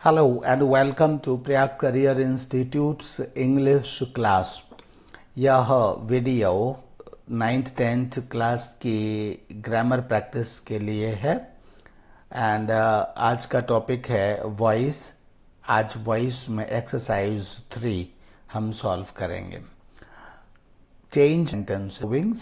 Hello and welcome to Priyag Career Institute's English class। यह video 9th-10th class की grammar practice के लिए है एंड आज का टॉपिक है वॉइस। आज वॉइस में एक्सरसाइज 3 हम सॉल्व करेंगे। चेंज सेंटेंस, मूविंग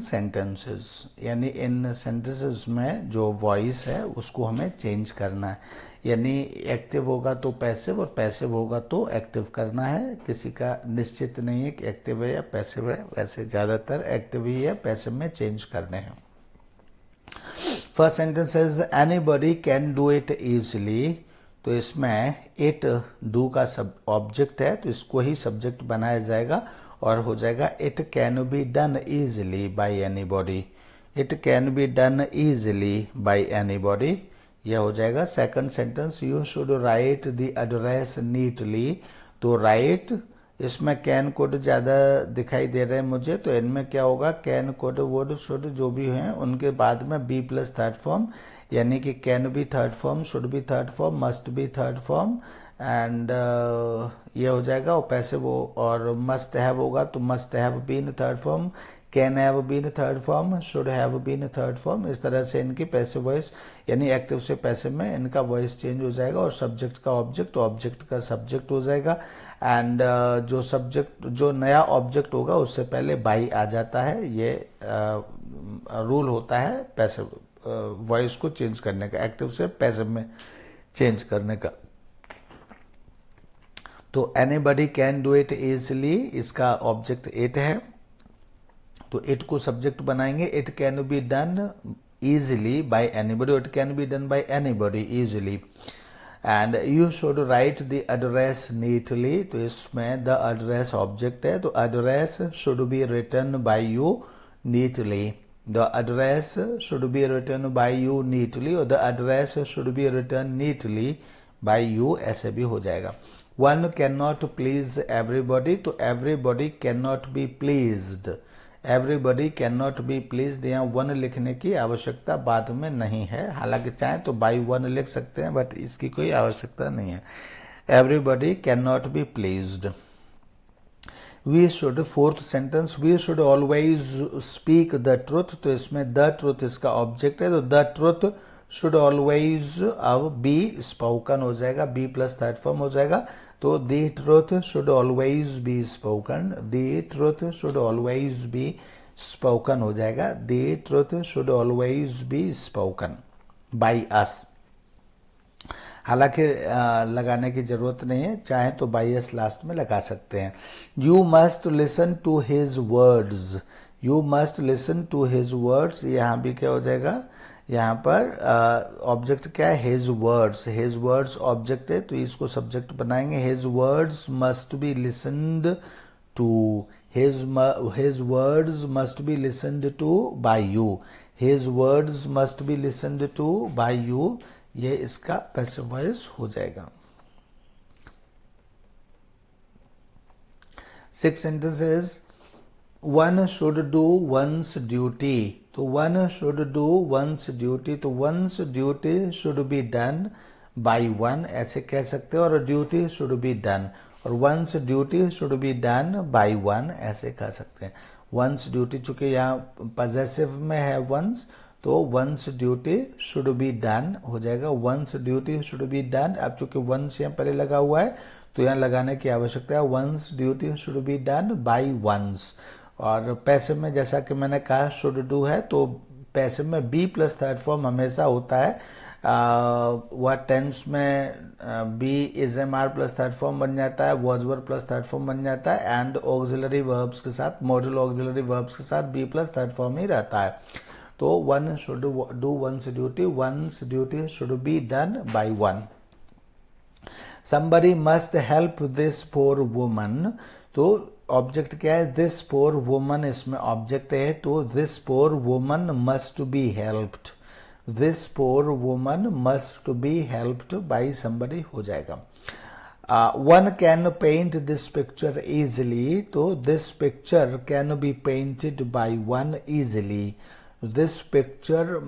सेंटेंसेस, यानी इन सेंटेंसेस में जो वॉइस है उसको हमें चेंज करना है। यानी एक्टिव होगा तो पैसिव और पैसिव होगा तो एक्टिव करना है। किसी का निश्चित नहीं है कि एक्टिव है या पैसिव है, वैसे ज्यादातर एक्टिव ही है, पैसिव में चेंज करने हैं। First sentence is anybody can do it easily. तो इसमें इट डू का सब ऑब्जेक्ट है तो इसको ही सब्जेक्ट बनाया जाएगा और हो जाएगा it can be done easily by anybody. It can be done easily by anybody, यह हो जाएगा। Second sentence you should write the address neatly. तो राइट, इसमें कैन कोड ज्यादा दिखाई दे रहे हैं मुझे, तो इनमें क्या होगा, कैन कोड वुड शुड जो भी हैं उनके बाद में बी प्लस थर्ड फॉर्म, यानी कि can be third form, should be third form, must be third form and ये हो जाएगा। और पैसिव और मस्ट हैव होगा तो must have been third form, can have been third form, should have been third form. इस तरह से इनकी पैसिव वॉइस यानी एक्टिव से पैसिव में इनका वॉइस चेंज हो जाएगा और सब्जेक्ट का ऑब्जेक्ट, ऑब्जेक्ट का सब्जेक्ट हो जाएगा एंड जो सब्जेक्ट, जो नया ऑब्जेक्ट होगा उससे पहले बाई आ जाता है। ये रूल होता है पैसिव वॉइस को चेंज करने का, एक्टिव से पैसिव में चेंज करने का। तो anybody can do it easily, इसका ऑब्जेक्ट इट है तो इट को सब्जेक्ट बनाएंगे। It can be done easily by anybody, it can be done by anybody easily. And you should write the address neatly, तो इसमें द एड्रेस ऑब्जेक्ट है तो address should be written by you neatly. The address should be written by you neatly और the address should be written neatly by you, ऐसे भी हो जाएगा। One cannot please everybody, तो everybody can not be pleased. Everybody can not be pleased, यहाँ one लिखने की आवश्यकता बाद में नहीं है, हालांकि चाहे तो बाई वन लिख सकते हैं बट इसकी कोई आवश्यकता नहीं है। Everybody can not be pleased. We should, fourth sentence, we should always speak the truth, तो इसमें द ट्रुथ इसका ऑब्जेक्ट है तो द ट्रुथ शुड ऑलवेज अब बी स्पोकन हो जाएगा, बी प्लस थर्ड फॉर्म हो जाएगा तो the truth should always be spoken, the truth should always be spoken हो जाएगा, the truth should always be spoken by us. हालांकि लगाने की जरूरत नहीं है, चाहे तो बाय अस लास्ट में लगा सकते हैं। You must listen to his words, you must listen to his words, यहाँ भी क्या हो जाएगा, यहाँ पर ऑब्जेक्ट क्या है, his words, his words object है तो इसको सब्जेक्ट बनाएंगे। His words must be listened to, his words must be listened to by you, his words must be listened to by you, ये इसका पैसिव वॉइस हो जाएगा। Six sentence is one should do one's duty, तो one should do one's duty, तो one's duty should be done by one, ऐसे कह सकते हो, और ड्यूटी शुड बी डन, और once duty should be done by one, ऐसे कह सकते हैं। वंस ड्यूटी चूंकि यहाँ पॉजेसिव में है वंस, तो one's duty should be done हो जाएगा, once duty should be done. अब चूंकि वंस यहाँ पहले लगा हुआ है तो यहाँ लगाने की आवश्यकता है, one's duty should be done by one's. और पैसिव में जैसा कि मैंने कहा शुड डू है तो पैसिव में बी प्लस थर्ड फॉर्म हमेशा होता है। वह टेंस में be is am are plus third form बन जाता है, was were plus third form बन जाता है एंड ऑक्सिलरी वर्ब्स के साथ, मॉडल ऑक्सिलरी वर्ब्स के साथ बी प्लस थर्ड फॉर्म ही रहता है। तो one should do one's duty, one's duty should be done by one. somebody must help this poor woman, तो ऑब्जेक्ट क्या है, दिस पोर वुमन इसमें ऑब्जेक्ट है तो this poor woman must be helped, this poor woman must be helped by somebody हो जाएगा। One can paint this picture easily, तो this picture can be painted by one easily, this picture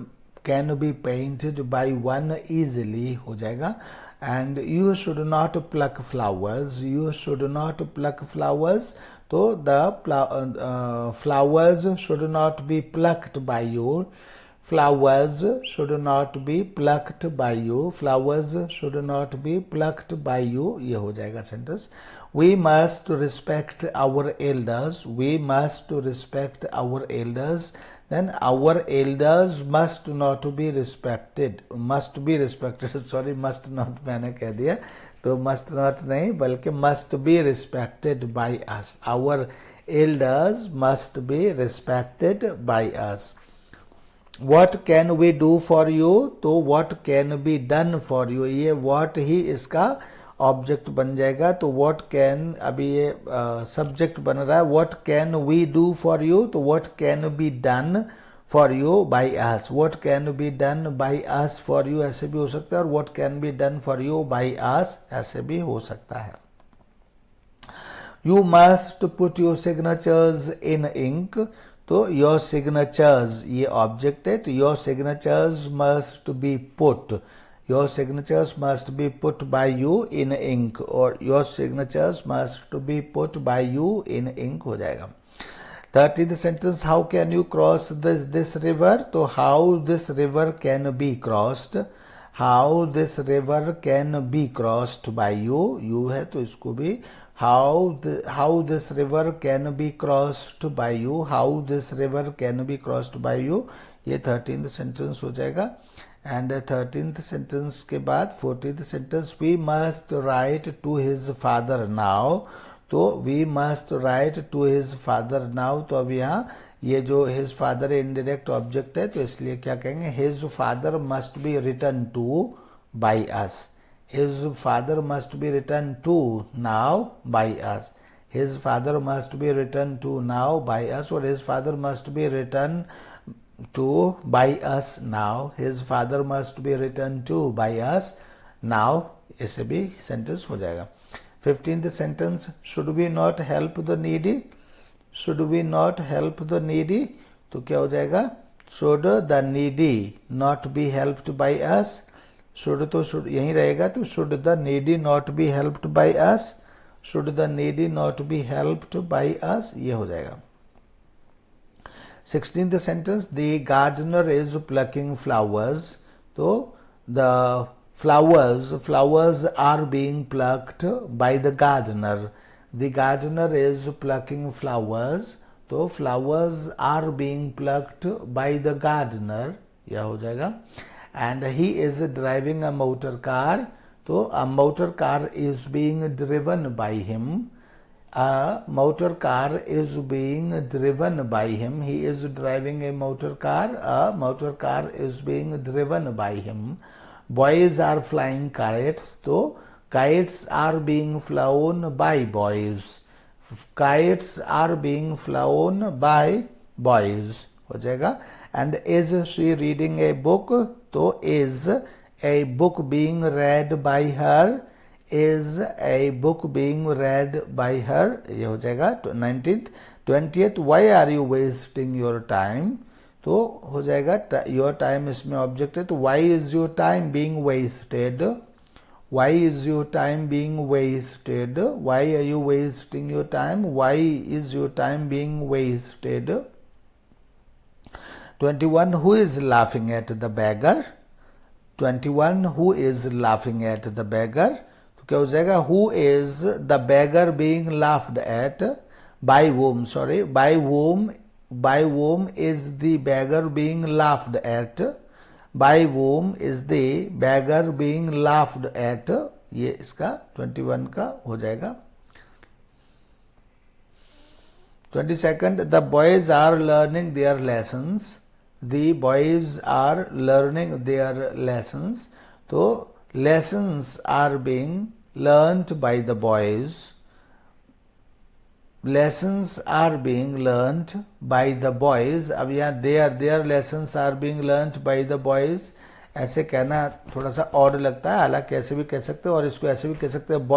can be painted by one easily हो जाएगा. And you should not pluck flowers, you should not pluck flowers, तो the flowers should not be plucked by you, flowers should not be plucked by you, flowers should not be plucked by you. ये हो जाएगा sentence. We must respect our elders, we must respect our elders. Then our elders must not be respected, must be respected sorry, must not मैंने कह दिया, तो must not नहीं बल्कि must be respected by us. Our elders must be respected by us. What can we do for you, तो what can be done for you, ये what ही इसका object बन जाएगा. तो what can, अभी ये सब्जेक्ट बन रहा है. what can we do for you, तो what can be done for you by us, what can be done by us for you ऐसे भी हो सकता है, और what can be done for you by us ऐसे भी हो सकता है. You must put your signatures in ink, तो योर सिग्नेचर्स ये ऑब्जेक्ट है, तो your signatures must be put, your signatures must be put by you in ink, और your signatures must be put by you in ink हो जाएगा. 13th sentence, how can you cross this river, तो how this river can be crossed, how this river can be crossed by you, you है तो इसको भी how this river can be crossed by you, how this river can be crossed by you, ये 13th sentence हो जाएगा. And 13th sentence के बाद 14th sentence, we must write to his father now, तो we must write to his father now, तो अब यहाँ ये जो his father indirect ऑब्जेक्ट है, तो इसलिए क्या कहेंगे, his father must be written to by us, his father must be written to now by us, his father must be written to now by us, or his father must be written to by us now, his father must be written to by us now, ऐसे भी sentence हो जाएगा. 15th sentence, should we not help the needy, should we not help the needy, तो क्या हो जाएगा, should the needy not be helped by us, should तो should यहीं रहेगा, तो should the needy not be helped by us, should the needy not be helped by us ये हो जाएगा. 16th sentence, the gardener is plucking flowers, तो the flowers are being plucked by the gardener, the gardener is plucking flowers, तो flowers are being plucked by the gardener यह हो जाएगा. And he is driving a motor car, तो a motor car is being driven by him, a motor car is being driven by him, he is driving a motor car, a motor car is being driven by him. Boys are flying kites, तो kites are being flown by boys, kites are being flown by boys हो जाएगा. And is she reading a book, तो is a book being read by her, is a book being read by her ये हो जाएगा. 19th. 20th, why are you wasting your time, तो हो जाएगा your time इसमें ऑब्जेक्ट है, तो why is your time being wasted, why is your time being wasted, why are you wasting your time, why is your time being wasted. 21, who is laughing at the beggar, 21, who is laughing at the beggar, तो क्या हो जाएगा, who is the beggar being laughed at, by whom, sorry, by whom is the beggar being laughed at, by whom is the beggar being laughed at, ये इसका 21 का हो जाएगा. 22nd, the boys are learning their lessons, the boys are learning their lessons, तो lessons are being learnt by the boys, lessons are being learnt by the boys. अब यहाँ their lessons are being learnt by the boys ऐसे कहना थोड़ा सा odd लगता है, हालांकि ऐसे भी कह सकते हैं और इसको ऐसे भी कह सकते हैं,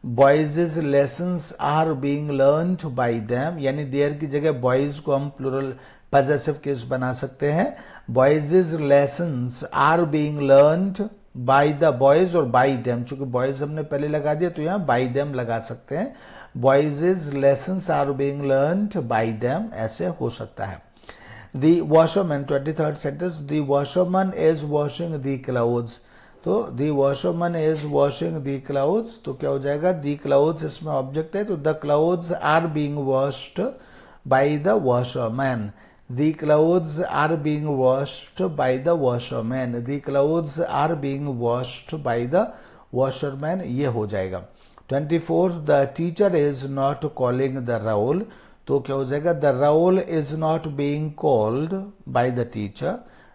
boys lessons are being learnt by them, यानी देयर की जगह बॉयज को हम प्लूरल पजेसिव केस बना सकते हैं। Boys lessons are being learned by the boys और बाय देम, चूंकि बॉयज हमने पहले लगा दिया तो यहाँ बाय देम लगा सकते हैं। Boys lessons are being learned by them, ऐसे हो सकता है। The washerman, 23rd sentence, the washerman is washing the clothes. तो the washerman is washing the clothes, तो क्या हो जाएगा, the clothes इसमें ऑब्जेक्ट है तो the clothes are being washed by the washerman. The clothes are being washed by the washerman. The clothes are being washed by the washerman, ये हो जाएगा। 24th, the teacher is not calling the roll, तो क्या हो जाएगा, the role is not being called by the teacher,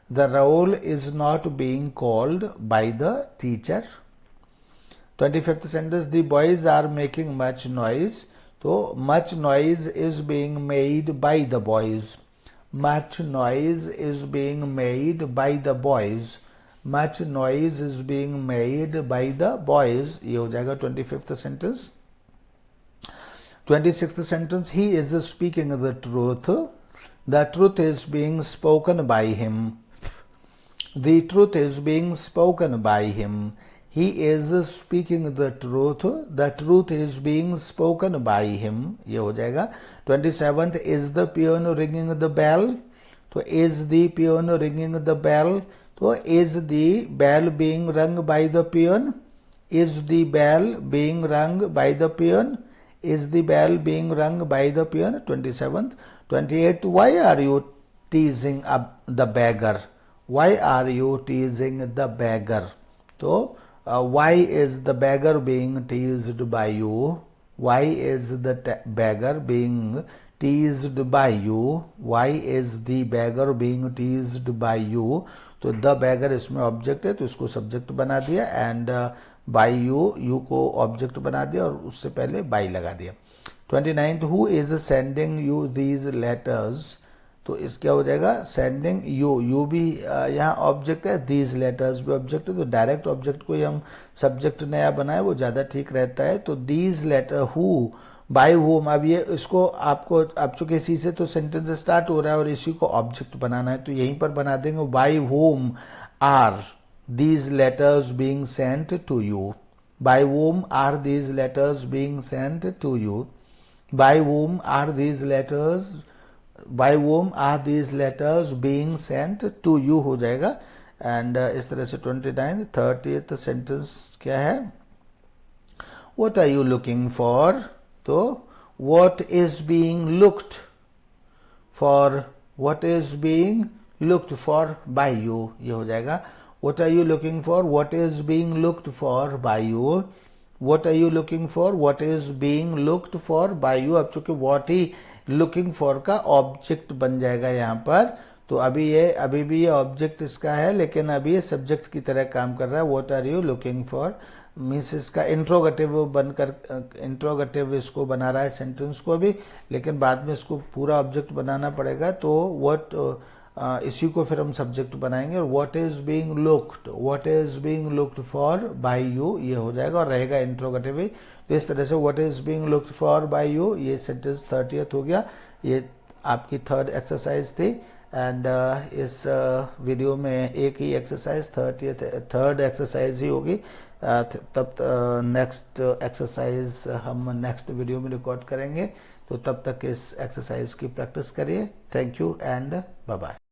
the role is not being called by the teacher. 25th sentence, the boys are making much noise, तो much noise is being made by the boys, much noise is being made by the boys, much noise is being made by the boys, ये हो जाएगा 25th sentence. 26th sentence, he is speaking the truth is being spoken by him, the truth is being spoken by him, he is speaking the truth is being spoken by him, ये हो जाएगा। 27th, is the piano ringing the bell, तो is the piano ringing the bell, तो is the bell being rung by the peon, is the bell being rung by the peon, is the bell being rung by the peon, 27th. 28th, why are you teasing up the beggar, why are you teasing the beggar, तो why is the beggar being teased by you, why is the beggar being teased by you, why is the beggar being teased by you, तो the beggar इसमें object है तो इसको subject बना दिया, and bye you को object बना दिया और उससे पहले बाय लगा दिया। 29th, who is sending you these letters, तो इस क्या हो जाएगा, सेंडिंग यू भी यहाँ ऑब्जेक्ट है, दीज लेटर्स भी ऑब्जेक्ट है, तो डायरेक्ट ऑब्जेक्ट को हम सब्जेक्ट नया बनाए वो ज्यादा ठीक रहता है। तो these letter, who, by whom, अब ये इसको आपको, अब चूंकि इसी से तो सेंटेंस स्टार्ट हो रहा है और इसी को ऑब्जेक्ट बनाना है तो यहीं पर बना देंगे, by whom are these letters being sent to you, by whom are these letters being sent to you, by whom are these letters, by whom are these letters being sent to you हो जाएगा। And इस तरह से 29th 30th sentence क्या है, what are you looking for, तो what is being looked for, what is being looked for by you, ये हो जाएगा। What are you looking for, what is being looked for by you, what are you looking for, what is being looked for by you, अब चूंकि what he looking for का object बन जाएगा यहाँ पर, तो अभी भी ये ऑब्जेक्ट इसका है लेकिन अभी ये सब्जेक्ट की तरह काम कर रहा है। what are you looking for means इसका इंट्रोगेटिव बनकर, इंट्रोगेटिव इसको बना रहा है सेंटेंस को भी, लेकिन बाद में इसको पूरा ऑब्जेक्ट बनाना पड़ेगा, तो what इसी को फिर हम सब्जेक्ट बनाएंगे और what is being looked for by you, ये हो जाएगा और रहेगा इंट्रोगेटिव। तो इस तरह से what is being looked for by you, ये सेंटेंस 30th हो गया। ये आपकी थर्ड एक्सरसाइज थी, एंड इस वीडियो में एक ही एक्सरसाइज थर्ड एक्सरसाइज ही होगी, तब नेक्स्ट एक्सरसाइज हम नेक्स्ट वीडियो में रिकॉर्ड करेंगे, तो तब तक इस एक्सरसाइज की प्रैक्टिस करिए। Thank you and bye bye.